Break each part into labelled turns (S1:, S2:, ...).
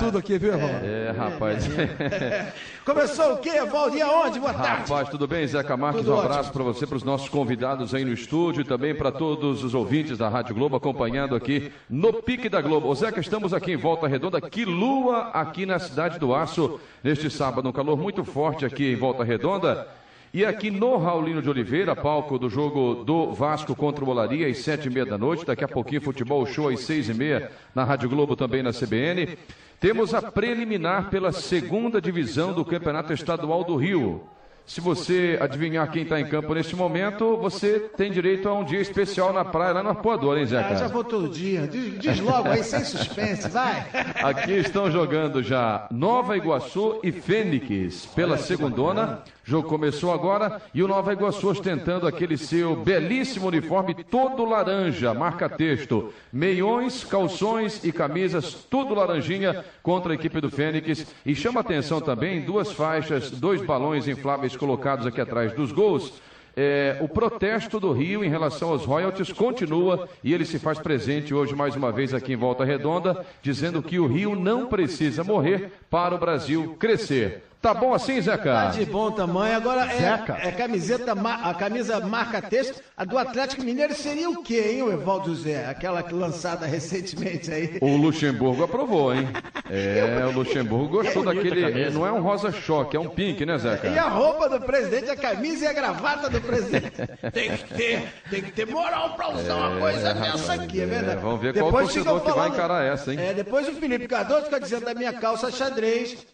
S1: tudo aqui, viu, Evaldo?
S2: Rapaz.
S3: Começou o quê, Evaldo? E aonde? Boa tarde.
S2: Rapaz, tudo bem, Zeca Marques?
S3: Tudo
S2: Um abraço
S3: ótimo.
S2: para você, para os nossos convidados aí no estúdio e também para todos os ouvintes da Rádio Globo acompanhando aqui no Pique da Globo. Ô, Zeca, estamos aqui em Volta Redonda, que lua aqui na Cidade do Aço, neste sábado, um calor muito forte aqui em Volta Redonda. E aqui no Raulino de Oliveira, palco do jogo do Vasco contra o Olaria, às 7h30 da noite. Daqui a pouquinho, futebol show às 6h30 na Rádio Globo, também na CBN. Temos a preliminar pela segunda divisão do Campeonato Estadual do Rio. Se você adivinhar quem está em campo neste momento, você tem direito a um dia especial na praia, lá no Arpoador, hein, Zeca?
S3: Já vou todo dia. Diz logo aí, sem suspense, vai.
S2: Aqui estão jogando já Nova Iguaçu e Fênix pela segundona. O jogo começou agora e o Nova Iguaçu ostentando aquele seu belíssimo uniforme todo laranja, marca texto, meiões, calções e camisas, tudo laranjinha contra a equipe do Fênix. E chama atenção também duas faixas, dois balões infláveis colocados aqui atrás dos gols. O protesto do Rio em relação aos royalties continua e ele se faz presente hoje mais uma vez aqui em Volta Redonda, dizendo que o Rio não precisa morrer para o Brasil crescer. Tá bom assim, Zeca?
S3: Tá de bom tamanho. Agora a camisa marca texto. A do Atlético Mineiro seria o quê, hein, o Evaldo José? Aquela lançada recentemente aí.
S2: O Luxemburgo aprovou, hein? O Luxemburgo gostou daquele. Não é um rosa choque, é um pink, né, Zeca?
S3: E a roupa do presidente, a camisa e a gravata do presidente. Tem que ter moral pra usar uma coisa dessa aqui, é verdade.
S2: Vamos ver qual torcedor que vai encarar essa, hein?
S3: Depois o Felipe Cardoso fica dizendo da minha calça xadrez,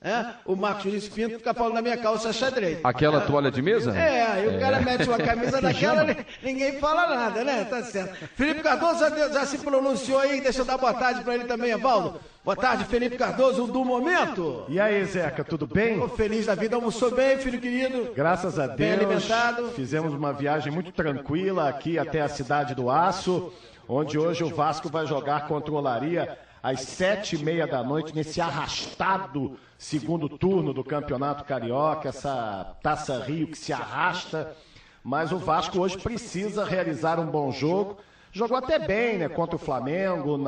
S3: o Marcos Vinícius Pinto fica falando da minha calça xadrez.
S2: Aquela toalha de mesa?
S3: Aí o cara mete uma camisa daquela, ninguém fala nada, né? Tá certo. Felipe Cardoso já se pronunciou aí, deixa eu dar boa tarde pra ele também, Evaldo. Boa tarde, Felipe Cardoso, do momento.
S4: E aí, Zeca, tudo bem?
S3: Tô feliz da vida, almoçou bem, filho querido?
S4: Graças a Deus.
S3: Bem alimentado.
S4: Fizemos uma viagem muito tranquila aqui até a Cidade do Aço, onde hoje o Vasco vai jogar contra o Olaria às 7h30 da noite, nesse arrastado segundo turno do Campeonato Carioca, essa Taça Rio que se arrasta. Mas o Vasco hoje precisa realizar um bom jogo. Jogou até bem, né, contra o Flamengo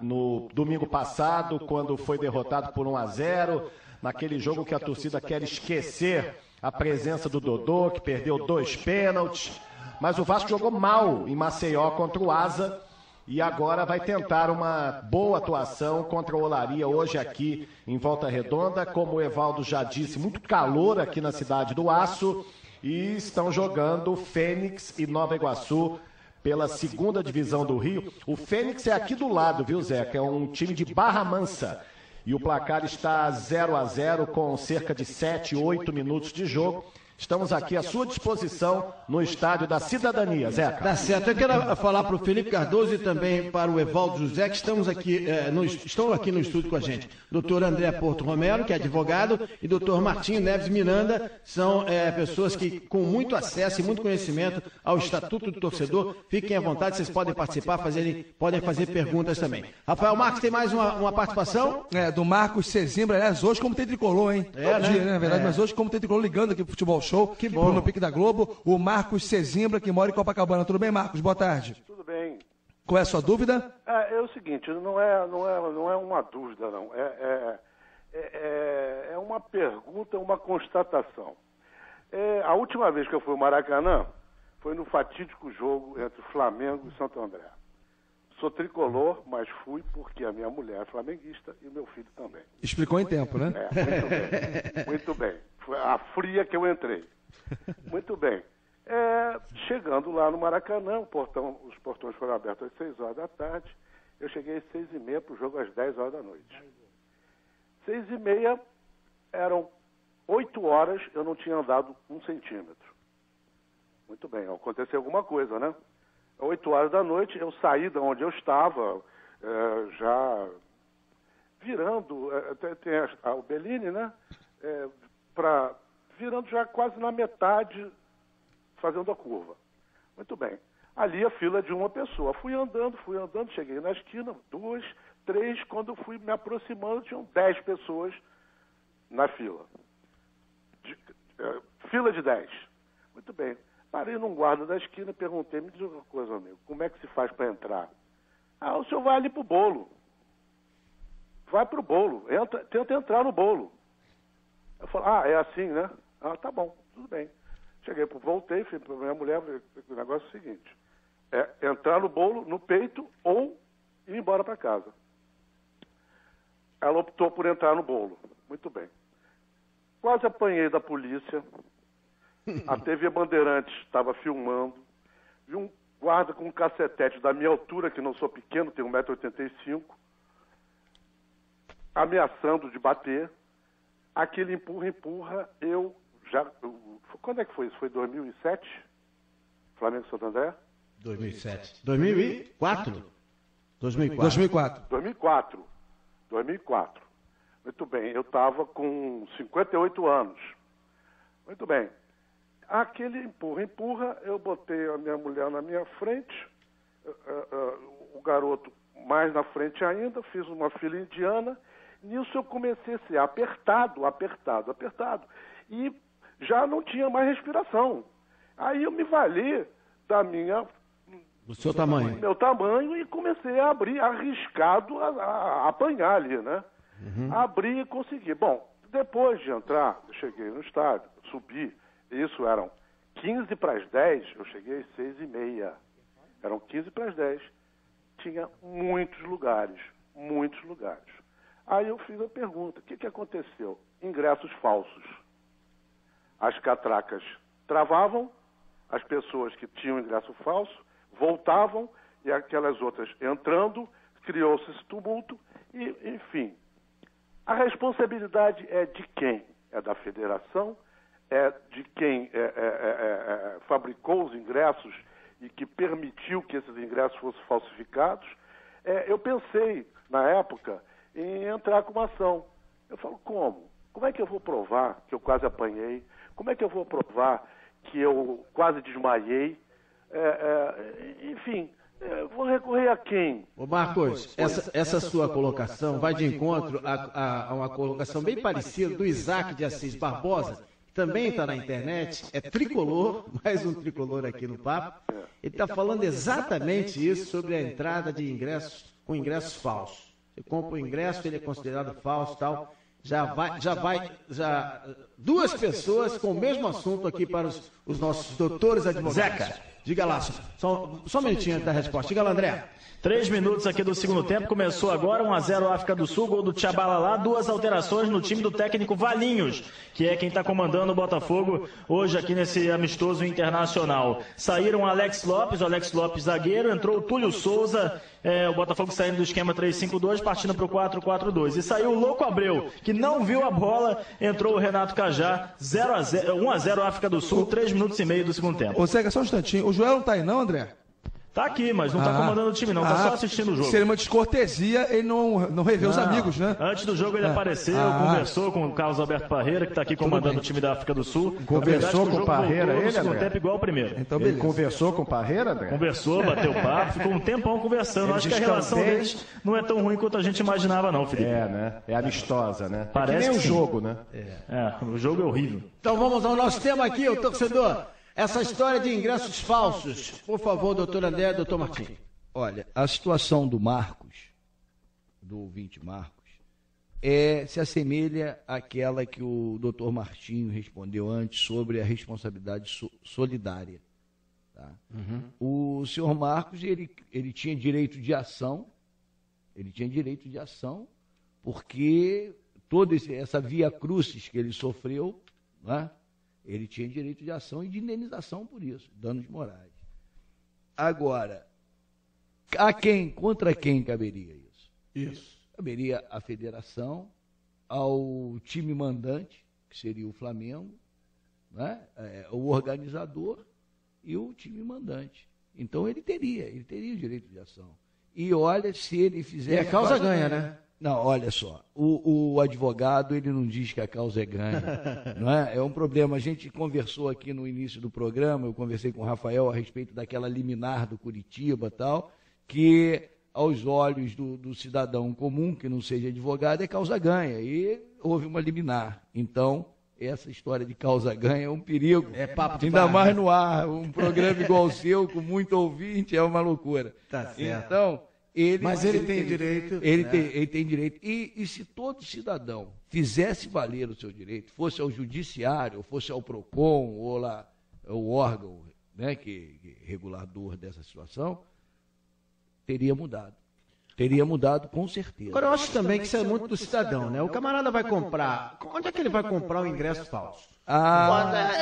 S4: no domingo passado, quando foi derrotado por 1-0, naquele jogo que a torcida quer esquecer a presença do Dodô, que perdeu 2 pênaltis. Mas o Vasco jogou mal em Maceió contra o Asa e agora vai tentar uma boa atuação contra o Olaria hoje aqui em Volta Redonda. Como o Evaldo já disse, muito calor aqui na Cidade do Aço e estão jogando Fênix e Nova Iguaçu pela segunda divisão do Rio. O Fênix é aqui do lado, viu, Zeca? É um time de Barra Mansa. E o placar está 0-0 com cerca de 7, 8 minutos de jogo. Estamos aqui à sua disposição no Estádio da Cidadania, Zeca.
S3: Tá certo. Eu quero falar para o Felipe Cardoso e também para o Evaldo José, que estão aqui no estúdio com a gente. Doutor André Porto Romero, que é advogado, e doutor Martinho Neves Miranda, são pessoas que com muito acesso e muito conhecimento ao Estatuto do Torcedor. Fiquem à vontade, vocês podem participar, podem fazer perguntas também. Rafael Marques, tem mais uma participação?
S1: Do Marcos Cezimbra, aliás, hoje como tem tricolor, hein? Todo dia, né, na verdade, mas hoje como tem tricolor ligando aqui pro Futebol Show.
S3: Que bom.
S1: No Pique da Globo, o Marcos Cezimbra, que mora em Copacabana. Tudo bem, Marcos? Boa tarde.
S5: Tudo bem.
S1: Qual é a sua dúvida?
S5: É o seguinte, não é uma dúvida, não. É uma pergunta, uma constatação. A última vez que eu fui ao Maracanã foi no fatídico jogo entre Flamengo e Santo André. Sou tricolor, mas fui porque a minha mulher é flamenguista e o meu filho também.
S1: Explicou em tempo, né?
S5: Muito bem. Muito bem. Foi a fria que eu entrei. Muito bem. Chegando lá no Maracanã, os portões foram abertos às 6 horas da tarde. Eu cheguei às 6h30 para o jogo às 10 horas da noite. 6h30, eram 8 horas, eu não tinha andado 1 centímetro. Muito bem, aconteceu alguma coisa, né? 8 horas da noite, eu saí de onde eu estava, já virando, tem o Bellini, né? Virando já quase na metade, fazendo a curva. Muito bem. Ali a fila de uma pessoa. Fui andando, cheguei na esquina, 2, 3, quando eu fui me aproximando, tinham 10 pessoas na fila. Fila de 10. Muito bem. Parei num guarda da esquina e perguntei, me diz uma coisa, amigo, como é que se faz para entrar? O senhor vai ali pro bolo. vai pro bolo, tenta entrar no bolo. Eu falo, é assim, né? Tá bom, tudo bem. Voltei, falei pra minha mulher, o negócio é o seguinte, entrar no bolo, no peito, ou ir embora para casa. Ela optou por entrar no bolo. Muito bem. Quase apanhei da polícia. A TV Bandeirantes estava filmando. Vi um guarda com um cacetete da minha altura, que não sou pequeno, tenho 1,85 m, ameaçando de bater. Aquele empurra, quando é que foi isso? Foi 2007? Flamengo Santo André?
S3: 2007. 2004? 2004.
S5: 2004. Muito bem, eu estava com 58 anos. Muito bem. Aquele empurra, eu botei a minha mulher na minha frente, o garoto mais na frente ainda, fiz uma fila indiana. Nisso eu comecei a ser apertado. E já não tinha mais respiração. Aí eu me vali
S3: do seu tamanho.
S5: Meu tamanho, e comecei a abrir, arriscado a apanhar ali, né? Abri e consegui. Bom, depois de entrar, eu cheguei no estádio, subi, isso eram 15 para as 10, eu cheguei às 6h30. Eram 15 para as 10. Tinha muitos lugares. Aí eu fiz a pergunta, o que aconteceu? Ingressos falsos. As catracas travavam, as pessoas que tinham ingresso falso voltavam, e aquelas outras entrando, criou-se esse tumulto, e, enfim. A responsabilidade é de quem? É da federação? É de quem fabricou os ingressos e que permitiu que esses ingressos fossem falsificados? Eu pensei, na época, em entrar com uma ação. Eu falo, como? Como é que eu vou provar que eu quase apanhei? Como é que eu vou provar que eu quase desmaiei? Enfim, vou recorrer a quem?
S3: Ô Marcos, essa sua colocação vai de encontro a uma colocação bem parecida do Isaac de Assis Barbosa, que também está na internet, é tricolor, mais um tricolor aqui no Papo. Ele está falando exatamente isso sobre a entrada de ingressos com ingressos falsos. Você compra o ingresso, ele é considerado falso e tal. Já duas pessoas com o mesmo assunto aqui para os nossos doutores advogados.
S6: Zeca,
S3: diga lá, só um minutinho antes da resposta. Diga lá, André.
S6: 3 minutos aqui do segundo tempo, começou agora, 1-0 África do Sul, gol do Tchabalala, 2 alterações no time do técnico Valinhos, que é quem está comandando o Botafogo hoje aqui nesse amistoso internacional. Saíram o Alex Lopes zagueiro, entrou o Túlio Souza, o Botafogo saindo do esquema 3-5-2, partindo para o 4-4-2. E saiu o Louco Abreu, que não viu a bola, entrou o Renato Cajá, 1-0 África do Sul, 3 minutos e meio do segundo tempo.
S1: Ô, Zeca, só um instantinho, o Joel não tá aí não, André?
S6: Tá aqui, mas não tá comandando o time não, tá só assistindo o jogo.
S1: Seria uma descortesia ele não rever os amigos, né?
S6: Antes do jogo ele apareceu, conversou com o Carlos Alberto Parreira, que tá aqui comandando o time da África do Sul.
S4: Conversou com o Parreira, ele,
S6: André? Tempo igual ao primeiro.
S1: Então,
S4: ele conversou com o Parreira, André?
S6: Conversou, bateu papo, ficou um tempão conversando. Acho que a relação deles não é tão ruim quanto a gente imaginava não, Felipe.
S4: Né? É amistosa, né?
S6: Parece
S4: que nem
S6: que
S4: o jogo, né?
S6: O jogo é horrível.
S3: Então vamos ao nosso tema aqui, o torcedor. Essa história de ingressos falsos. Por favor, doutor André, doutor Martim.
S7: Olha, a situação do Marcos, do ouvinte Marcos, se assemelha àquela que o doutor Martinho respondeu antes sobre a responsabilidade solidária. Tá? O senhor Marcos, ele tinha direito de ação, porque toda essa via crucis que ele sofreu, né? Ele tinha direito de ação e de indenização por isso, danos morais. Agora, contra quem caberia isso?
S3: Isso.
S7: Caberia à federação, ao time mandante, que seria o Flamengo, né? O organizador e o time mandante. Então ele teria o direito de ação. E olha, se ele fizer...
S3: E a causa ganha, né?
S7: Não, olha só, o advogado, ele não diz que a causa é ganha, não é? É um problema. A gente conversou aqui no início do programa, eu conversei com o Rafael a respeito daquela liminar do Curitiba e tal, que aos olhos do cidadão comum, que não seja advogado, é causa ganha, e houve uma liminar. Então, essa história de causa ganha é um perigo, ainda mais no ar, um programa igual o seu, com muito ouvinte, é uma loucura.
S3: Tá certo.
S7: Então...
S3: Mas ele tem direito.
S7: Ele tem direito. E se todo cidadão fizesse valer o seu direito, fosse ao judiciário, fosse ao PROCON, ou lá, o órgão, né, que regulador dessa situação, teria mudado. Teria mudado com certeza.
S3: Agora, eu acho também que isso é muito do cidadão, né? O camarada vai comprar. Onde é que ele vai comprar o ingresso falso?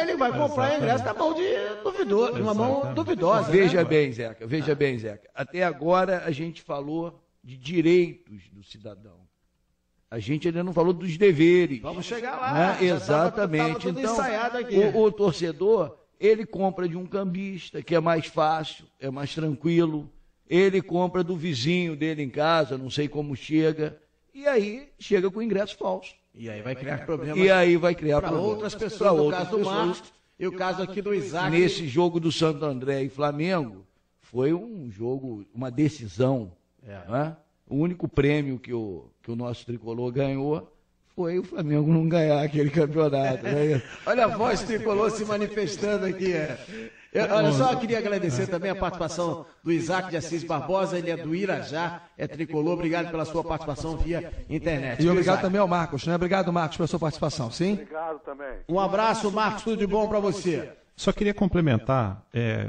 S3: Ele vai comprar o ingresso na mão de duvidoso, numa mão duvidosa.
S7: Veja bem, Zeca, veja bem, Zeca. Até agora a gente falou de direitos do cidadão. A gente ainda não falou dos deveres.
S3: Vamos chegar lá.
S7: Né? Exatamente.
S3: Tudo
S7: então,
S3: ensaiado aqui.
S7: O torcedor, ele compra de um cambista, que é mais fácil, é mais tranquilo. Ele compra do vizinho dele em casa, não sei como chega, e aí chega com ingresso falso.
S3: E aí vai criar problemas.
S7: E aí vai criar
S3: para
S7: problemas.
S3: outras pessoas, no caso do Marcos, e o caso aqui do Isaac.
S7: Nesse jogo do Santo André e Flamengo, foi um jogo, uma decisão. Né? O único prêmio que o nosso tricolor ganhou foi o Flamengo não ganhar aquele campeonato. Né?
S3: Olha a voz tricolor se manifestando aqui. Olha só, eu queria agradecer também a participação do Isaac de Assis Barbosa, ele é do Irajá, é tricolor, obrigado pela sua participação via internet.
S1: E obrigado também ao Marcos, né? Obrigado, Marcos, pela sua participação, sim?
S5: Obrigado também.
S3: Um abraço, Marcos, tudo de bom para você.
S8: Só queria complementar,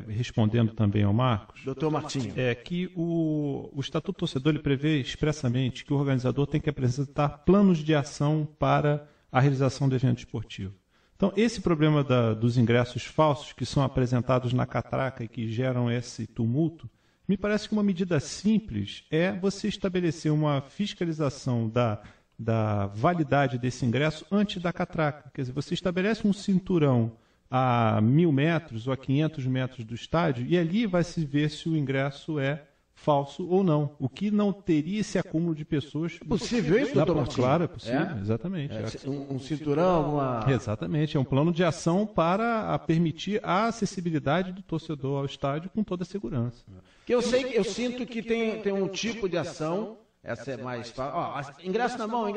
S8: respondendo também ao Marcos,
S3: doutor Martinho,
S8: que o Estatuto Torcedor ele prevê expressamente que o organizador tem que apresentar planos de ação para a realização do evento esportivo. Então, esse problema dos ingressos falsos que são apresentados na catraca e que geram esse tumulto, me parece que uma medida simples é você estabelecer uma fiscalização da validade desse ingresso antes da catraca. Quer dizer, você estabelece um cinturão a 1.000 metros ou a 500 metros do estádio e ali vai se ver se o ingresso é falso ou não. O que não teria esse acúmulo de pessoas.
S3: É possível isso, doutor Martins?
S8: Claro, é possível, exatamente.
S3: Um cinturão, uma...
S8: Exatamente, é um plano de ação para permitir a acessibilidade do torcedor ao estádio com toda a segurança.
S3: Eu sinto que tem um tipo de ação, essa é mais fácil. Ingresso na mão,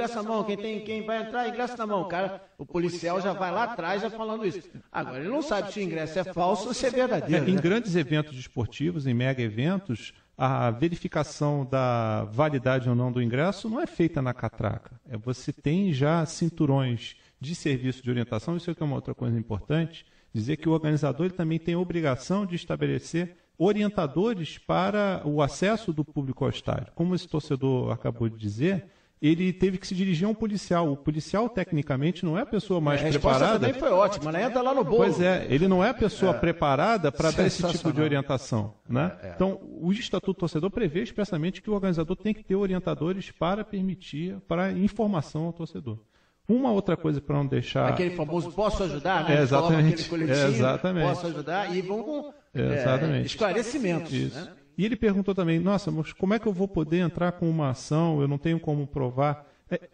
S3: quem vai entrar, ingresso na mão. O policial já vai lá atrás já falando isso. Agora, ele não sabe se o ingresso é falso ou se é verdadeiro.
S8: Em grandes eventos esportivos, em mega eventos, a verificação da validade ou não do ingresso não é feita na catraca. Você tem já cinturões de serviço de orientação, isso é uma outra coisa importante, dizer que o organizador ele também tem a obrigação de estabelecer orientadores para o acesso do público ao estádio. Como esse torcedor acabou de dizer, ele teve que se dirigir a um policial. O policial, tecnicamente, não é a pessoa mais preparada.
S3: A resposta também foi ótima, né? Entra lá no bolo.
S8: Pois é, ele não é a pessoa preparada para dar esse tipo de orientação. Né? Então, o Estatuto Torcedor prevê expressamente que o organizador tem que ter orientadores para permitir, para informação ao torcedor. Uma outra coisa para não deixar...
S3: Aquele famoso posso ajudar, né?
S8: Exatamente.
S3: Exatamente. Posso ajudar e vão com esclarecimentos.
S8: Isso.
S3: Né?
S8: E ele perguntou também, nossa, mas como é que eu vou poder entrar com uma ação? Eu não tenho como provar.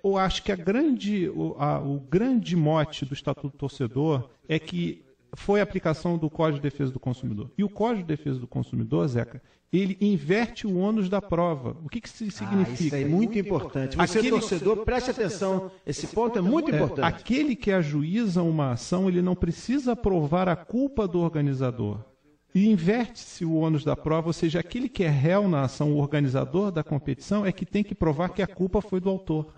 S8: Eu acho que o grande mote do Estatuto do Torcedor é que foi a aplicação do Código de Defesa do Consumidor. E o Código de Defesa do Consumidor, Zeca, ele inverte o ônus da prova. O que isso significa?
S3: Isso é muito importante. Você, torcedor, preste atenção. Esse ponto é muito importante.
S8: Aquele que ajuiza uma ação, ele não precisa provar a culpa do organizador. E inverte-se o ônus da prova, ou seja, aquele que é réu na ação, o organizador da competição, é que tem que provar que a culpa foi do autor.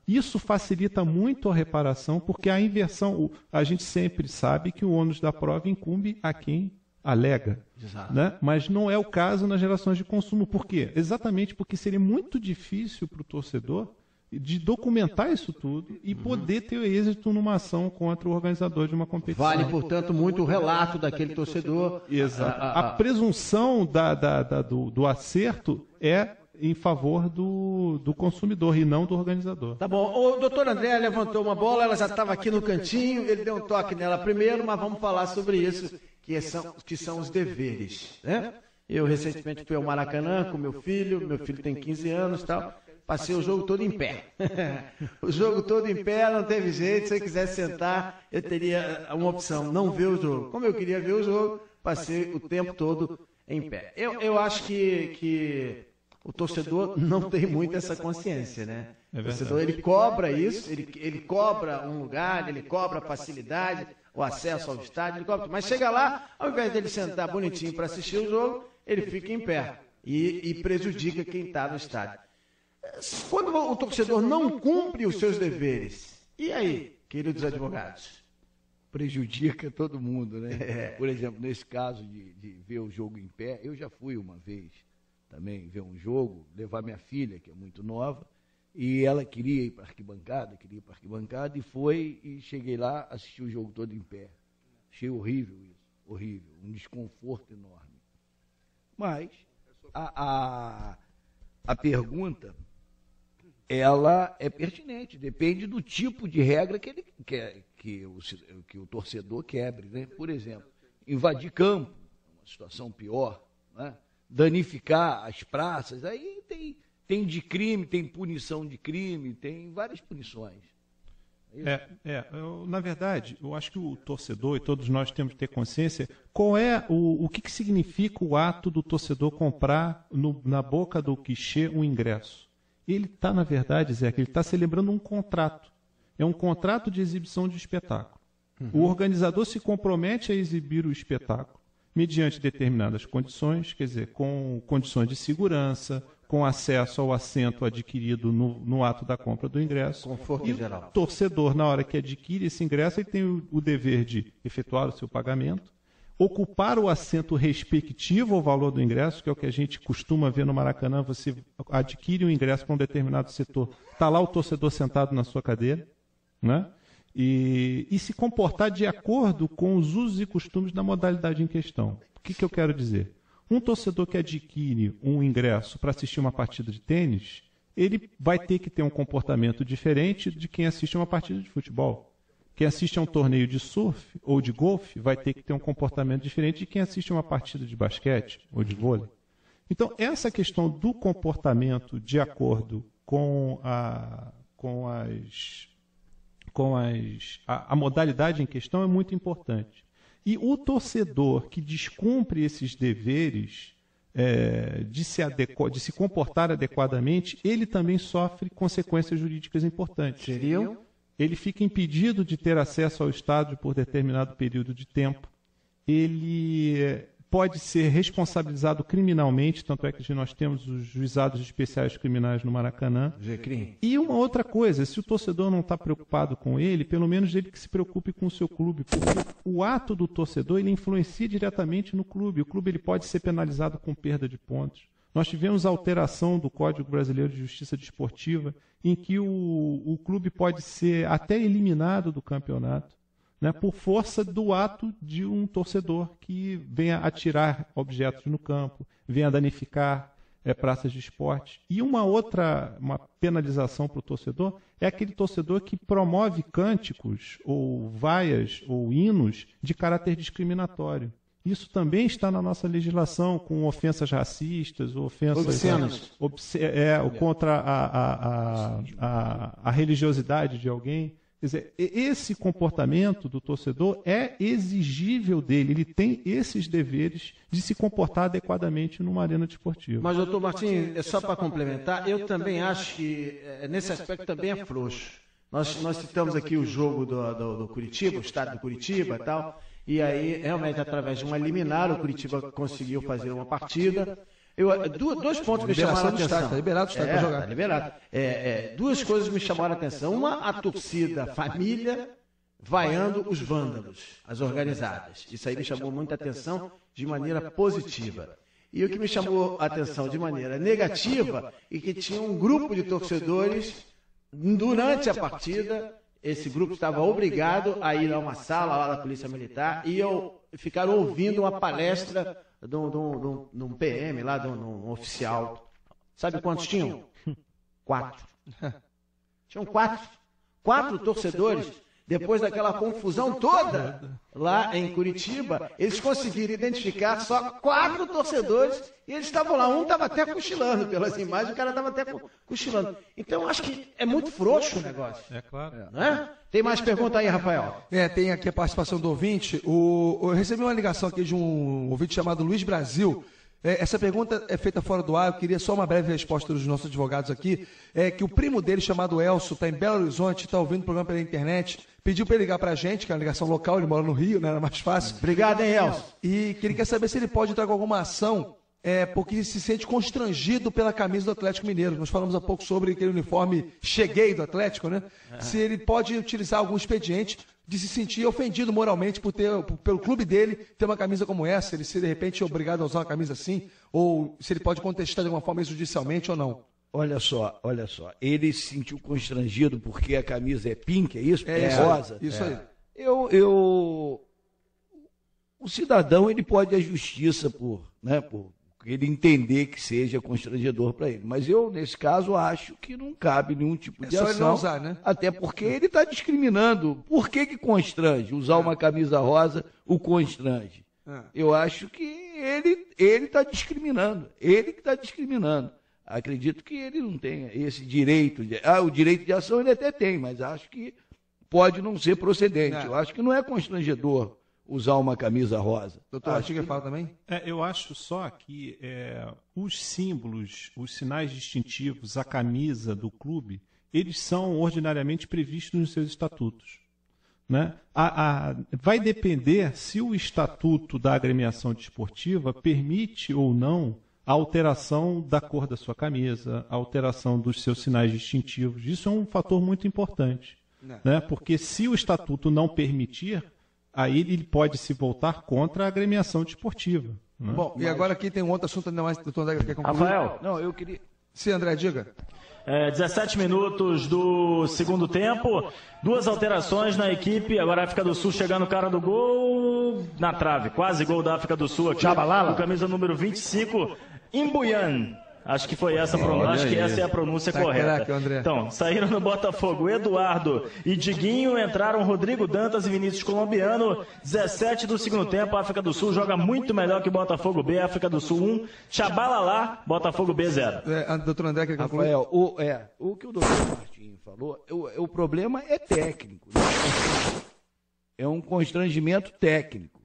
S8: Isso facilita muito a reparação, porque a inversão, a gente sempre sabe que o ônus da prova incumbe a quem alega. Né? Mas não é o caso nas relações de consumo. Por quê? Exatamente porque seria muito difícil para o torcedor de documentar isso tudo e poder ter êxito numa ação contra o organizador de uma competição.
S3: Vale, portanto, muito o relato daquele torcedor.
S8: Exato. A presunção do acerto é em favor do consumidor e não do organizador.
S3: Tá bom. O doutor André levantou uma bola, ela já estava aqui no cantinho, ele deu um toque nela primeiro, mas vamos falar sobre isso, que são os deveres. Né? Eu recentemente fui ao Maracanã com meu filho tem 15 anos e tal. Passei o jogo todo em pé. O jogo todo em pé, não teve jeito. Se eu quisesse sentar, eu teria uma opção, não ver o jogo. Como eu queria ver o jogo, passei o tempo todo em pé. Eu acho que o torcedor não tem muito essa consciência, né? O torcedor, ele cobra isso, ele cobra um lugar, ele cobra facilidade, o acesso ao estádio, ele cobra, mas chega lá, ao invés dele sentar bonitinho para assistir o jogo, ele fica em pé. e prejudica quem está no estádio. Quando o torcedor não cumpre os seus deveres, e aí, queridos advogados?
S7: Prejudica todo mundo, né? Por exemplo, nesse caso de ver o jogo em pé, eu já fui uma vez também ver um jogo, levar minha filha, que é muito nova, e ela queria ir para a arquibancada, e foi, e cheguei lá, assisti o jogo todo em pé. Achei horrível isso, horrível, um desconforto enorme. Mas a pergunta, ela é pertinente, depende do tipo de regra que ele quer, que o torcedor quebre, né? Por exemplo, invadir campo, uma situação pior, né? Danificar as praças, aí tem de crime, tem punição de crime, tem várias punições.
S8: Na verdade, eu acho que o torcedor, e todos nós temos que ter consciência, qual é o que significa o ato do torcedor comprar na boca do guichê um ingresso. Ele está, na verdade, Zé, ele está celebrando um contrato. É um contrato de exibição de espetáculo. O organizador se compromete a exibir o espetáculo mediante determinadas condições, quer dizer, com condições de segurança, com acesso ao assento adquirido no ato da compra do ingresso.
S3: Conforto
S8: e
S3: geral.
S8: O torcedor, na hora que adquire esse ingresso, ele tem o dever de efetuar o seu pagamento, ocupar o assento respectivo ao valor do ingresso, que é o que a gente costuma ver no Maracanã. Você adquire um ingresso para um determinado setor, está lá o torcedor sentado na sua cadeira, né? E se comportar de acordo com os usos e costumes da modalidade em questão. O que eu quero dizer? Um torcedor que adquire um ingresso para assistir uma partida de tênis, ele vai ter que ter um comportamento diferente de quem assiste uma partida de futebol. Quem assiste a um torneio de surf ou de golfe vai ter que ter um comportamento diferente de quem assiste a uma partida de basquete ou de vôlei. Então, essa questão do comportamento de acordo com a modalidade em questão é muito importante. E o torcedor que descumpre esses deveres de se comportar adequadamente, ele também sofre consequências jurídicas importantes.
S3: Seriam?
S8: Ele fica impedido de ter acesso ao estádio por determinado período de tempo. Ele pode ser responsabilizado criminalmente, tanto é que nós temos os juizados especiais criminais no Maracanã. E uma outra coisa, se o torcedor não está preocupado com ele, pelo menos ele que se preocupe com o seu clube, porque o ato do torcedor ele influencia diretamente no clube. O clube ele pode ser penalizado com perda de pontos. Nós tivemos a alteração do Código Brasileiro de Justiça Desportiva, em que o clube pode ser até eliminado do campeonato, né, por força do ato de um torcedor que venha atirar objetos no campo, venha danificar praças de esporte. E uma penalização para o torcedor é aquele torcedor que promove cânticos ou vaias ou hinos de caráter discriminatório. Isso também está na nossa legislação, com ofensas racistas, ofensas contra a religiosidade de alguém. Quer dizer, esse comportamento do torcedor é exigível dele, ele tem esses deveres de se comportar adequadamente numa arena desportiva.
S3: Mas, doutor Martins, só para complementar, eu também acho que nesse aspecto também é frouxo. Nós citamos aqui o jogo do Curitiba, o estádio do Curitiba e tal, e aí, realmente, através de uma liminar, o Curitiba conseguiu fazer uma partida. Dois pontos me chamaram a atenção.
S1: Está liberado o estádio para jogar.
S3: Está liberado. Duas coisas me chamaram a atenção. Uma, a torcida família vaiando os vândalos, as organizadas. Isso aí me chamou muita atenção de maneira positiva. E o que me chamou a atenção de maneira negativa é que tinha um grupo de torcedores, durante a partida, esse grupo estava obrigado a ir a uma sala lá da Polícia Militar e ficar ouvindo uma palestra de um PM lá, de um oficial. Sabe quantos tinham? 4. Tinham 4. 4 torcedores. Depois daquela confusão toda lá em Curitiba, eles conseguiram identificar só 4 torcedores e eles estavam lá. Um estava até cochilando pelas imagens, o cara estava até cochilando. Então, acho que é muito frouxo o negócio.
S8: É claro.
S3: Não é? Tem mais pergunta aí, Rafael?
S1: Tem aqui a participação do ouvinte. Eu recebi uma ligação aqui de um ouvinte chamado Luiz Brasil. Essa pergunta é feita fora do ar, eu queria só uma breve resposta dos nossos advogados aqui. Que o primo dele, chamado Elcio, está em Belo Horizonte, está ouvindo o programa pela internet, pediu para ele ligar para a gente, que é uma ligação local, ele mora no Rio, né, era mais fácil.
S3: Obrigado, hein, Elcio?
S1: E que ele quer saber se ele pode entrar com alguma ação porque se sente constrangido pela camisa do Atlético Mineiro. Nós falamos há pouco sobre aquele uniforme cheguei do Atlético, né? Se ele pode utilizar algum expediente de se sentir ofendido moralmente pelo clube dele ter uma camisa como essa, ele ser de repente obrigado a usar uma camisa assim, ou se ele pode contestar de alguma forma judicialmente ou não.
S7: Olha só, ele se sentiu constrangido porque a camisa é pink, é isso?
S1: É
S7: rosa.
S1: Isso aí.
S7: O cidadão, ele pode ir à justiça por ele entender que seja constrangedor para ele. Mas eu, nesse caso, acho que não cabe nenhum tipo de ação.
S1: Ele não usar, né?
S7: Até porque ele está discriminando. Por que constrange? Usar uma camisa rosa o constrange. Eu acho que ele está discriminando. Ele que está discriminando. Acredito que ele não tenha esse direito. O direito de ação ele até tem, mas acho que pode não ser procedente. Eu acho que não é constrangedor usar uma camisa rosa.
S1: Doutor Artiga fala também?
S8: Eu acho só que os símbolos, os sinais distintivos, a camisa do clube, eles são ordinariamente previstos nos seus estatutos. Né? Vai depender se o estatuto da agremiação desportiva permite ou não a alteração da cor da sua camisa, a alteração dos seus sinais distintivos. Isso é um fator muito importante. Né? Porque se o estatuto não permitir, aí ele pode se voltar contra a agremiação desportiva. Né?
S1: Bom, e agora aqui tem um outro assunto ainda mais, doutor André, quer concluir?
S6: Rafael.
S7: Não, eu queria...
S1: Sim, André, diga.
S6: 17 minutos do segundo tempo, 2 alterações na equipe, agora a África do Sul chegando o cara do gol na trave, quase gol da África do Sul aqui,
S4: Chabalala.
S6: com camisa número 25, Imbuyan. Acho que foi essa a pronúncia, acho que essa é a pronúncia correta.
S1: Caraca, André.
S6: Então, saíram no Botafogo Eduardo e Diguinho, entraram Rodrigo Dantas e Vinícius Colombiano. 17 do segundo tempo, a África do Sul joga muito melhor que o Botafogo B, África do Sul 1, Chabalala, Botafogo B 0.
S1: Doutor André, quer concluir?
S7: Rafael, o que o doutor Martins falou, o problema é técnico. Né? É um constrangimento técnico.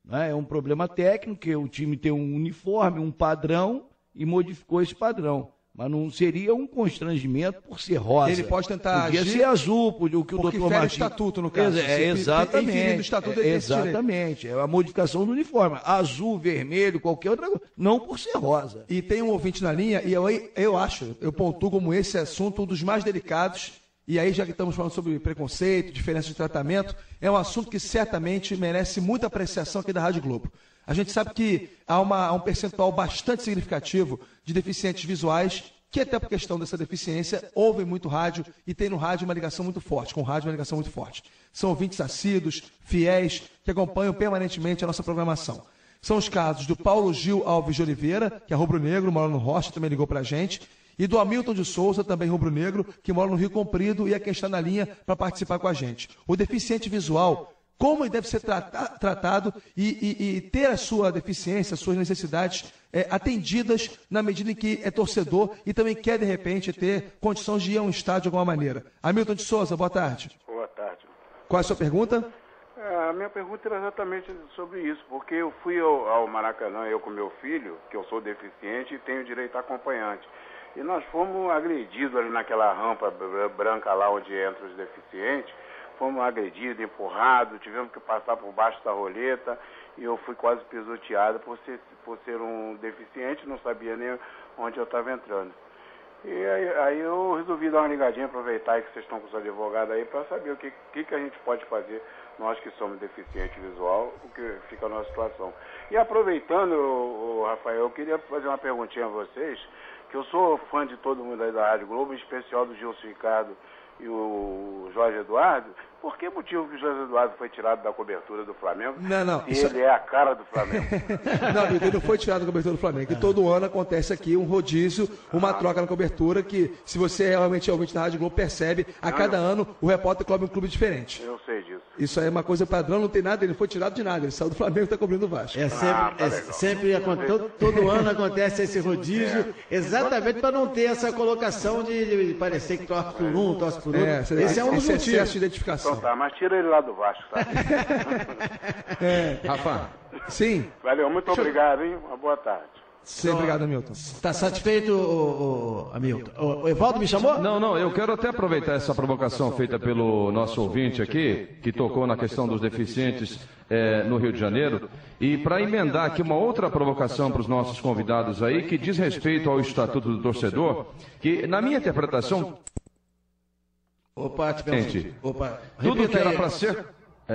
S7: Né? É um problema técnico, que o time tem um uniforme, um padrão, e modificou esse padrão. Mas não seria um constrangimento por ser rosa.
S1: Ele pode tentar
S7: Podia
S1: agir
S7: ser azul, o que o doutor
S1: fere
S7: Martins...
S1: o estatuto, no caso.
S7: Exatamente.
S1: Inferindo o estatuto, ele tem esse direito.
S7: Exatamente. É a modificação do uniforme. Azul, vermelho, qualquer outra coisa. Não por ser rosa.
S1: E tem um ouvinte na linha, e eu pontuo como esse assunto um dos mais delicados. E aí, já que estamos falando sobre preconceito, diferença de tratamento, é um assunto que certamente merece muita apreciação aqui da Rádio Globo. A gente sabe que há um percentual bastante significativo de deficientes visuais, que até por questão dessa deficiência, ouvem muito rádio e tem no rádio uma ligação muito forte, com o rádio uma ligação muito forte. São ouvintes assíduos, fiéis, que acompanham permanentemente a nossa programação. São os casos do Paulo Gil Alves de Oliveira, que é rubro-negro, mora no Rocha, também ligou para a gente, e do Hamilton de Souza, também rubro-negro, que mora no Rio Comprido e é quem está na linha para participar com a gente. O deficiente visual, como ele deve ser tratado e ter a sua deficiência, as suas necessidades atendidas na medida em que é torcedor e também quer, de repente, ter condições de ir a um estádio de alguma maneira. Hamilton de Souza, boa tarde.
S5: Boa tarde.
S1: Qual é a sua pergunta?
S5: A minha pergunta era exatamente sobre isso, porque eu fui ao Maracanã, eu com meu filho, que eu sou deficiente e tenho direito a acompanhante. E nós fomos agredidos ali naquela rampa branca lá onde entram os deficientes. Fomos agredidos, empurrados, tivemos que passar por baixo da roleta e eu fui quase pisoteado por ser um deficiente, não sabia nem onde eu estava entrando. E aí eu resolvi dar uma ligadinha, aproveitar aí que vocês estão com os advogados aí, para saber o que a gente pode fazer, nós que somos deficientes visual, o que fica a nossa situação. E aproveitando, Rafael, eu queria fazer uma perguntinha a vocês, que eu sou fã de todo mundo aí da Rádio Globo, em especial do Gilson Ricardo e o Jorge Eduardo. Por que motivo que o Jorge Eduardo foi tirado da cobertura do Flamengo?
S1: Não.
S5: Se ele é a cara do Flamengo.
S1: Não, ele não foi tirado da cobertura do Flamengo. E todo ano acontece aqui um rodízio, uma troca na cobertura, que se você realmente é ouvinte da Rádio Globo, percebe, a cada ano o repórter cobre um clube diferente.
S5: Eu sei disso.
S1: Isso aí é uma coisa padrão, não tem nada, ele não foi tirado de nada, ele saiu do Flamengo e está cobrindo o Vasco.
S3: Todo ano acontece esse rodízio, exatamente para não ter essa colocação de parecer que torce por um, torce por outro. Esse é um dos motivos.
S1: Excesso de identificação.
S5: Então tá, mas tira ele lá do Vasco, tá?
S2: Rafa.
S1: Sim.
S5: Valeu, muito obrigado, hein? Uma boa tarde.
S1: Sim, obrigado, Hamilton.
S3: Está satisfeito, Hamilton? O Evaldo me chamou?
S2: Não, eu quero até aproveitar essa provocação feita pelo nosso ouvinte aqui, que tocou na questão dos deficientes no Rio de Janeiro, e para emendar aqui uma outra provocação para os nossos convidados aí, que diz respeito ao Estatuto do Torcedor, que na minha interpretação...
S3: Opa,
S2: tudo que era para ser...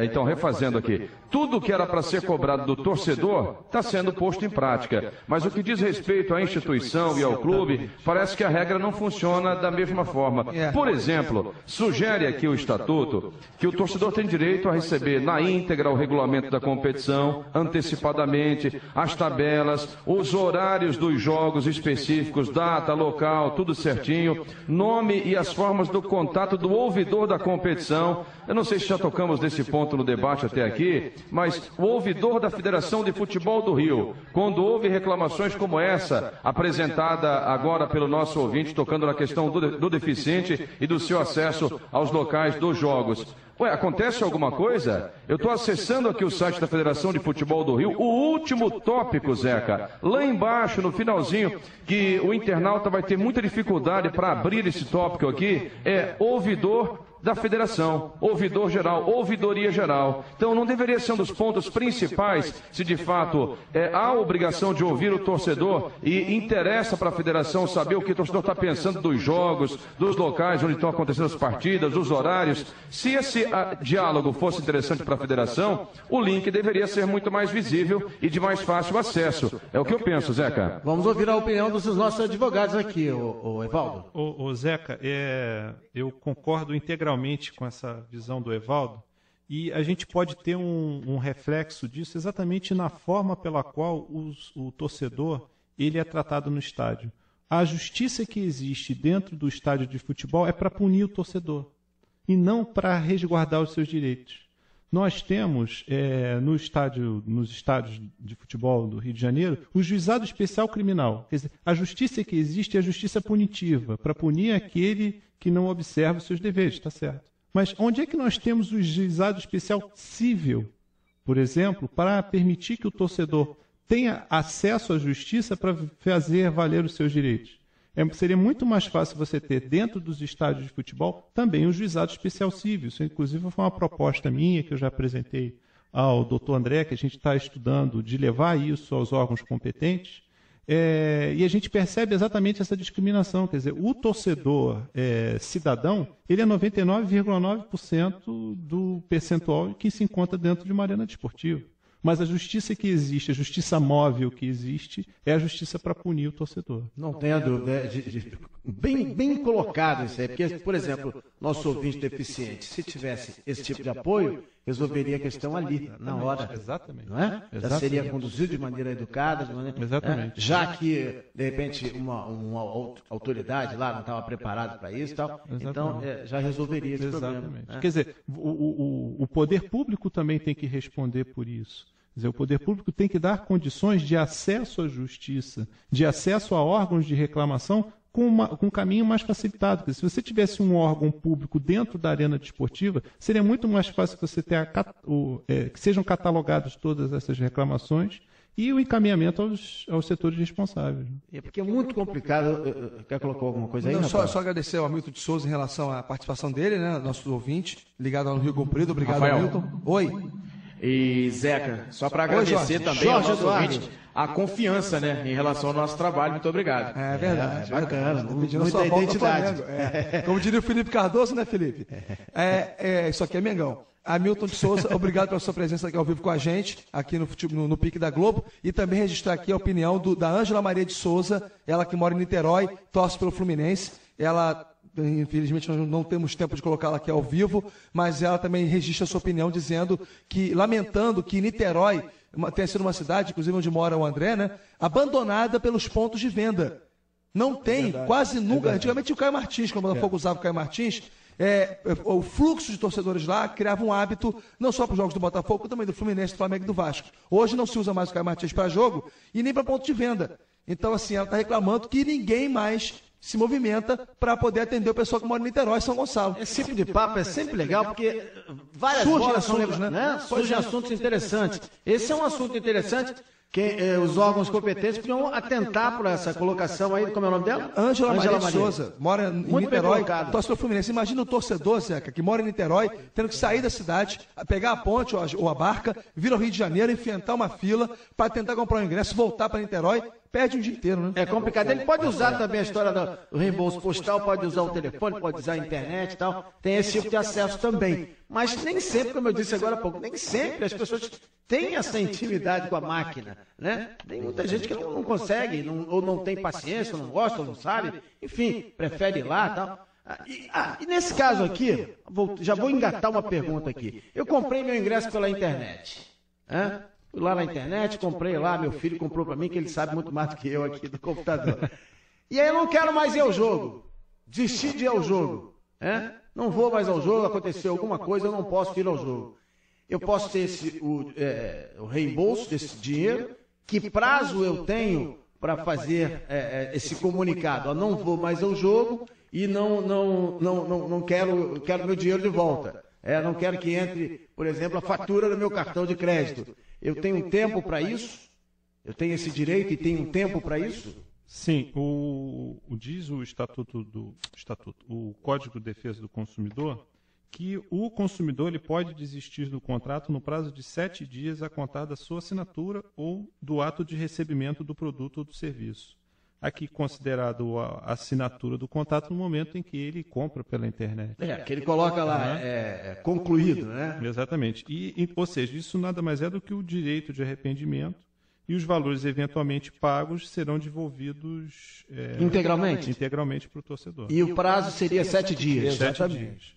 S2: Então, refazendo aqui, tudo que era para ser cobrado do torcedor está sendo posto em prática. Mas o que diz respeito à instituição e ao clube, parece que a regra não funciona da mesma forma. Por exemplo, sugere aqui o Estatuto que o torcedor tem direito a receber na íntegra o regulamento da competição, antecipadamente, as tabelas, os horários dos jogos específicos, data, local, tudo certinho, nome e as formas do contato do ouvidor da competição. Eu não sei se já tocamos nesse ponto no debate até aqui, mas o ouvidor da Federação de Futebol do Rio, quando houve reclamações como essa, apresentada agora pelo nosso ouvinte, tocando na questão do deficiente e do seu acesso aos locais dos jogos. Acontece alguma coisa? Eu estou acessando aqui o site da Federação de Futebol do Rio, o último tópico, Zeca, lá embaixo, no finalzinho, que o internauta vai ter muita dificuldade para abrir esse tópico aqui, é ouvidor da federação, ouvidor geral, ouvidoria geral. Então não deveria ser um dos pontos principais se de fato há a obrigação de ouvir o torcedor e interessa para a federação saber o que o torcedor está pensando dos jogos, dos locais onde estão acontecendo as partidas, dos horários. Se esse diálogo fosse interessante para a federação, o link deveria ser muito mais visível e de mais fácil acesso. É o que eu penso, Zeca.
S3: Vamos ouvir a opinião dos nossos advogados aqui, o Evaldo.
S8: Zeca, eu concordo integralmente com essa visão do Evaldo, e a gente pode ter um reflexo disso exatamente na forma pela qual o torcedor ele é tratado no estádio. A justiça que existe dentro do estádio de futebol é para punir o torcedor e não para resguardar os seus direitos. Nós temos nos estádios de futebol do Rio de Janeiro o juizado especial criminal. Quer dizer, a justiça que existe é a justiça punitiva, para punir aquele que não observa os seus deveres, está certo. Mas onde é que nós temos o juizado especial civil, por exemplo, para permitir que o torcedor tenha acesso à justiça para fazer valer os seus direitos? Seria muito mais fácil você ter dentro dos estádios de futebol também um juizado especial civil. Isso, inclusive, foi uma proposta minha que eu já apresentei ao doutor André, que a gente está estudando, de levar isso aos órgãos competentes. E a gente percebe exatamente essa discriminação. Quer dizer, o torcedor cidadão, ele é 99,9% do percentual que se encontra dentro de uma arena desportiva. Mas a justiça que existe, a justiça móvel que existe, é a justiça para punir o torcedor.
S3: Não tenha dúvida. Bem colocado isso aí. Porque, por exemplo, nosso ouvinte deficiente, se tivesse esse tipo de apoio, resolveria a questão ali, na hora.
S8: Exatamente.
S3: Não é? Já seria conduzido de maneira educada.
S8: Exatamente.
S3: Já que, de repente, uma autoridade lá não estava preparada para isso e tal.
S8: Exatamente.
S3: Então, já resolveria esse problema.
S8: Quer dizer, o poder público também tem que responder por isso. Quer dizer, o poder público tem que dar condições de acesso à justiça, de acesso a órgãos de reclamação com um caminho mais facilitado. Porque se você tivesse um órgão público dentro da arena desportiva, seria muito mais fácil você ter que sejam catalogadas todas essas reclamações e o encaminhamento aos setores responsáveis.
S3: É porque é muito complicado. Quer colocar alguma coisa aí?
S1: Não, só agradecer ao Hamilton de Souza em relação à participação dele, né, nosso ouvinte, ligado ao Rio Comprido. Obrigado,
S9: Rafael.
S1: Hamilton. Oi.
S9: E Zeca, só para agradecer também ao nosso ouvinte a confiança, né, em relação ao nosso trabalho. Muito obrigado.
S1: É verdade.
S3: Bacana.
S1: Pedindo sua volta ao Flamengo. Como diria o Felipe Cardoso, né, Felipe? Isso aqui é Mengão. Hamilton de Souza, obrigado pela sua presença aqui ao vivo com a gente, aqui no Pique da Globo, e também registrar aqui a opinião da Ângela Maria de Souza, ela que mora em Niterói, torce pelo Fluminense. Ela, infelizmente, nós não temos tempo de colocá-la aqui ao vivo, mas ela também registra a sua opinião dizendo que, lamentando que Niterói tenha sido uma cidade, inclusive onde mora o André, né, abandonada pelos pontos de venda. Não tem, quase nunca. Antigamente o Caio Martins, quando o Botafogo usava o Caio Martins, o fluxo de torcedores lá criava um hábito, não só para os jogos do Botafogo, como também do Fluminense, do Flamengo e do Vasco. Hoje não se usa mais o Caio Martins para jogo e nem para ponto de venda. Então, assim, ela está reclamando que ninguém mais se movimenta para poder atender o pessoal que mora em Niterói, São Gonçalo.
S3: Esse tipo de papo é sempre legal, porque várias
S1: surgem
S3: bolas são
S1: assuntos, né?
S3: Surgem assuntos interessantes. Esse é um assunto interessante. os órgãos competentes podiam atentar por essa colocação aí, como é o nome dela?
S1: Ângela Maria de Souza, mora em
S3: Muito bem
S1: Niterói,
S3: colocado.
S1: torce pro Fluminense. Imagina o torcedor, Zeca, que mora em Niterói, tendo que sair da cidade, pegar a ponte ou a barca, vir ao Rio de Janeiro, enfrentar uma fila para tentar comprar um ingresso, voltar para Niterói, perde um dia inteiro, né?
S3: É complicado. Ele pode usar também a história do reembolso postal, pode usar o telefone, pode usar a internet e tal. Tem esse tipo de acesso também. Mas nem sempre, como eu disse agora há pouco, nem sempre as pessoas têm essa intimidade com a máquina, né? Tem muita gente que não consegue, ou não tem paciência, ou não gosta, ou não sabe. Enfim, prefere ir lá e tal. E nesse caso aqui, já vou engatar uma pergunta aqui. Eu comprei meu ingresso pela internet, né? Fui lá na internet, comprei lá, meu filho comprou para mim, que ele sabe muito mais do que eu aqui do computador. E aí eu não quero mais ir ao jogo. Desisti de ir ao jogo. Não vou mais ao jogo, aconteceu alguma coisa, eu não posso ir ao jogo. Eu posso ter o reembolso desse dinheiro. Que prazo eu tenho para fazer esse comunicado? Eu não vou mais ao jogo e não quero meu dinheiro de volta. Não quero que entre, por exemplo, a fatura do meu cartão de crédito. Eu tenho um tempo para isso? Eu tenho esse direito e tenho um tempo para isso?
S8: Sim, diz o o Código de Defesa do Consumidor, que o consumidor ele pode desistir do contrato no prazo de 7 dias a contar da sua assinatura ou do ato de recebimento do produto ou do serviço. Aqui considerado a assinatura do contrato no momento em que ele compra pela internet.
S3: Que ele coloca lá, concluído, né?
S8: Exatamente. Ou seja, isso nada mais é do que o direito de arrependimento, e os valores eventualmente pagos serão devolvidos integralmente para o torcedor.
S3: E o prazo seria 7 dias.
S7: Exatamente.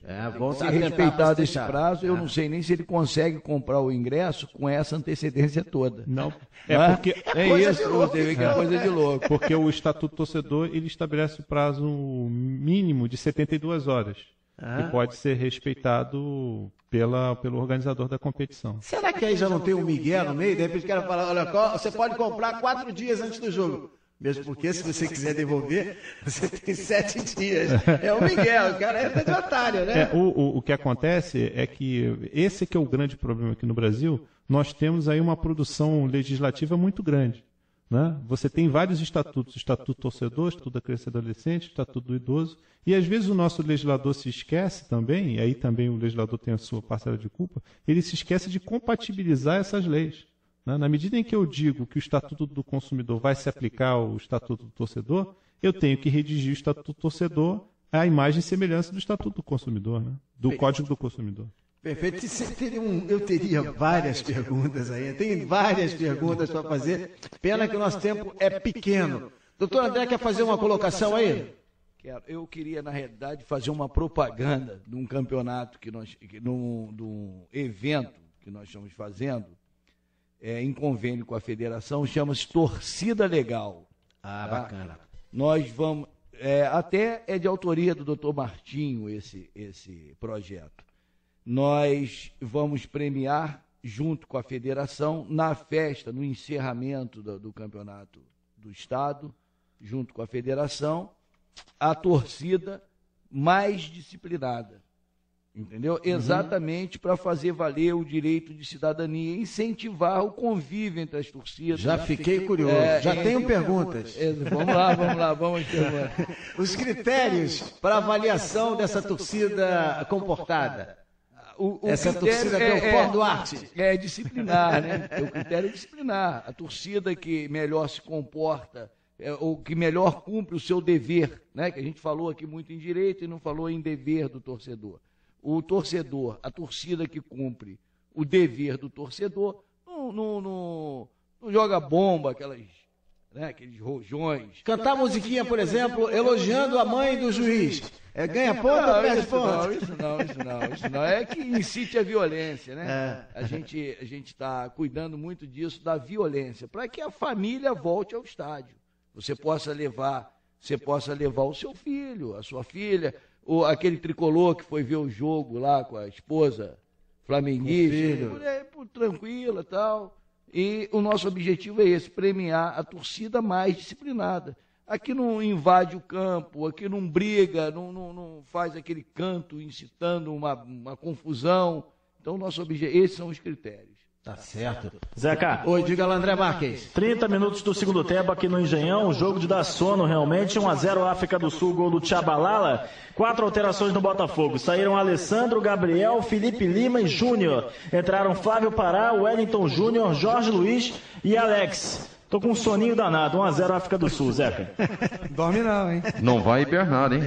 S7: Se respeitado esse prazo, eu não sei nem se ele consegue comprar o ingresso com essa antecedência toda.
S8: Não.
S7: Porque é coisa de louco.
S8: Porque o Estatuto do Torcedor ele estabelece o prazo mínimo de 72 horas. Que pode ser respeitado pelo organizador da competição.
S3: Será que aí já não tem um migué no meio? De repente o cara fala, olha, você pode comprar 4 dias antes do jogo. Mesmo porque se você quiser devolver, você tem 7 dias. É o migué, o cara é de otário, né?
S8: O que acontece é que esse que é o grande problema aqui no Brasil. Nós temos aí uma produção legislativa muito grande. Né? Você tem vários estatutos, Estatuto do Torcedor, Estatuto da Criança e Adolescente, Estatuto do Idoso, e às vezes o nosso legislador se esquece também, e aí também o legislador tem a sua parcela de culpa, ele se esquece de compatibilizar essas leis. Né? Na medida em que eu digo que o Estatuto do Consumidor vai se aplicar ao Estatuto do Torcedor, eu tenho que redigir o Estatuto do Torcedor à imagem e semelhança do Estatuto do Consumidor, né? Do Código do Consumidor.
S3: Perfeito. Eu teria várias perguntas aí. Tem várias perguntas para fazer. Pena que o nosso tempo é pequeno. Doutor André, quer fazer uma colocação aí?
S7: Eu queria, na realidade, fazer uma propaganda de um campeonato de um evento que nós estamos fazendo, em convênio com a federação, chama-se Torcida Legal.
S3: Bacana.
S7: Nós vamos... até é de autoria do Dr. Martinho esse projeto. Nós vamos premiar, junto com a federação, na festa, no encerramento do campeonato do Estado, junto com a federação, a torcida mais disciplinada. Entendeu? Exatamente para fazer valer o direito de cidadania, incentivar o convívio entre as torcidas.
S3: Já fiquei curioso, já tenho perguntas.
S7: Vamos perguntar.
S3: Os critérios para avaliação dessa torcida comportada. Essa torcida Belfort Duarte.
S7: É disciplinar, né? O critério é disciplinar. A torcida que melhor se comporta, ou que melhor cumpre o seu dever, né? Que a gente falou aqui muito em direito e não falou em dever do torcedor. O torcedor, a torcida que cumpre o dever do torcedor, não joga bomba, aqueles rojões.
S3: Cantar musiquinha, por exemplo, elogiando a mãe do juiz. Ganha ponto ou perde ponto?
S7: Isso não. É que incite a violência, né? A gente está cuidando muito disso, da violência, para que a família volte ao estádio. Você possa levar o seu filho, a sua filha, ou aquele tricolor que foi ver o jogo lá com a esposa flamenguista, tranquila e tal. E o nosso objetivo é esse, premiar a torcida mais disciplinada. Aqui não invade o campo, aqui não briga, não faz aquele canto incitando uma confusão. Então, esses são os critérios.
S3: Tá certo.
S6: Zeca.
S3: Oi, diga lá, André Marques.
S6: 30 minutos do segundo tempo aqui no Engenhão, um jogo de dar sono realmente, 1-0 África do Sul, gol do Tchabalala. 4 alterações no Botafogo, saíram Alessandro, Gabriel, Felipe Lima e Júnior. Entraram Flávio Pará, Wellington Júnior, Jorge Luiz e Alex. Tô com um soninho danado, 1-0 África do Sul, Zeca.
S1: Dorme não, hein?
S2: Não vai hibernar, hein?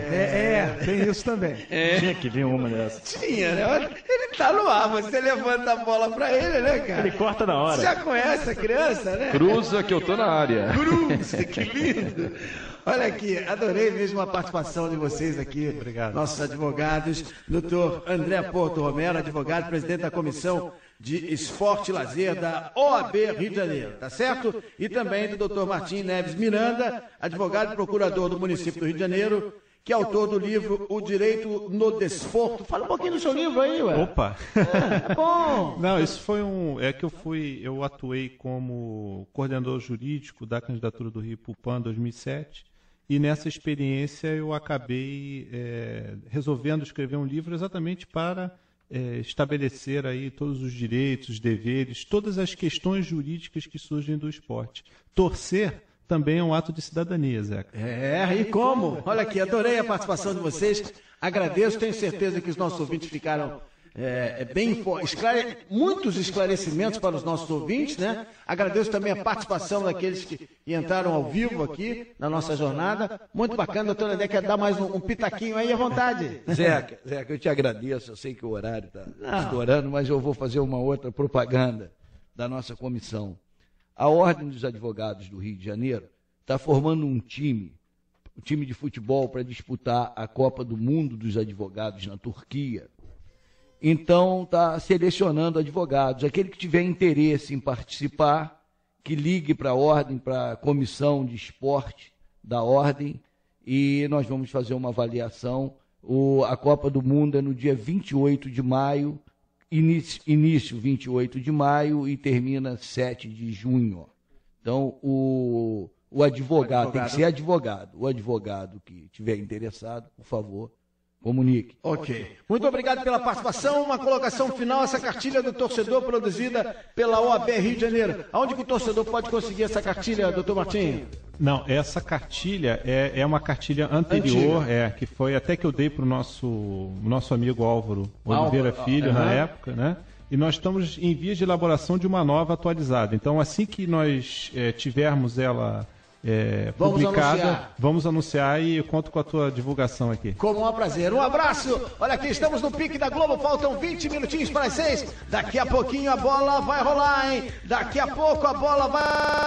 S1: Tem isso também.
S6: Tinha que vir uma dessa.
S3: Tinha, né? Ele tá no ar, você levanta a bola pra ele, né, cara?
S6: Ele corta na hora.
S3: Você já conhece a criança, né?
S2: Cruza que eu tô na área.
S3: Cruza, que lindo. Olha aqui, adorei mesmo a participação de vocês aqui.
S8: Obrigado.
S3: Nossos advogados, doutor André Porto Romero, advogado, presidente da Comissão de Esporte e Lazer da OAB Rio de Janeiro, tá certo? E também do doutor Martim Neves Miranda, advogado e procurador do município do Rio de Janeiro, que é autor do livro O Direito no Desporto. Fala um pouquinho do seu livro aí, ué.
S8: Opa!
S3: É bom!
S8: Não, isso foi eu atuei como coordenador jurídico da candidatura do Rio para o PAN 2007, e nessa experiência eu acabei resolvendo escrever um livro exatamente para estabelecer aí todos os direitos, os deveres, todas as questões jurídicas que surgem do esporte. Torcer também é um ato de cidadania, Zeca.
S3: E como? Olha aqui, adorei a participação de vocês. Agradeço, tenho certeza que os nossos ouvintes ficaram muitos esclarecimentos para os nossos ouvintes, né? Agradeço também a participação daqueles que entraram ao vivo aqui na nossa jornada. Muito bacana, doutor André, quer dar mais um pitaquinho aí à vontade.
S7: Zeca, eu te agradeço, eu sei que o horário está estourando, mas eu vou fazer uma outra propaganda da nossa comissão. A Ordem dos Advogados do Rio de Janeiro está formando um time de futebol para disputar a Copa do Mundo dos Advogados na Turquia. Então, está selecionando advogados. Aquele que tiver interesse em participar, que ligue para a Ordem, para a Comissão de Esporte da Ordem, e nós vamos fazer uma avaliação. A Copa do Mundo é no dia 28 de maio, início 28 de maio e termina 7 de junho. Então, o advogado tem que ser advogado. O advogado que tiver interessado, por favor, comunique.
S3: Ok. Muito obrigado pela participação. Uma colocação final, essa cartilha do torcedor produzida pela OAB Rio de Janeiro. Aonde que o torcedor pode conseguir essa cartilha, doutor Martim?
S8: Não, essa cartilha é uma cartilha anterior, que foi até que eu dei para o nosso amigo Álvaro Oliveira Filho na época, né? E nós estamos em vias de elaboração de uma nova atualizada. Então, assim que nós tivermos ela publicada, vamos anunciar e eu conto com a tua divulgação aqui.
S3: Com o maior prazer. Um abraço. Olha aqui, estamos no pique da Globo, faltam 20 minutinhos para as 6. Daqui a pouquinho a bola vai rolar, hein? Daqui a pouco a bola vai...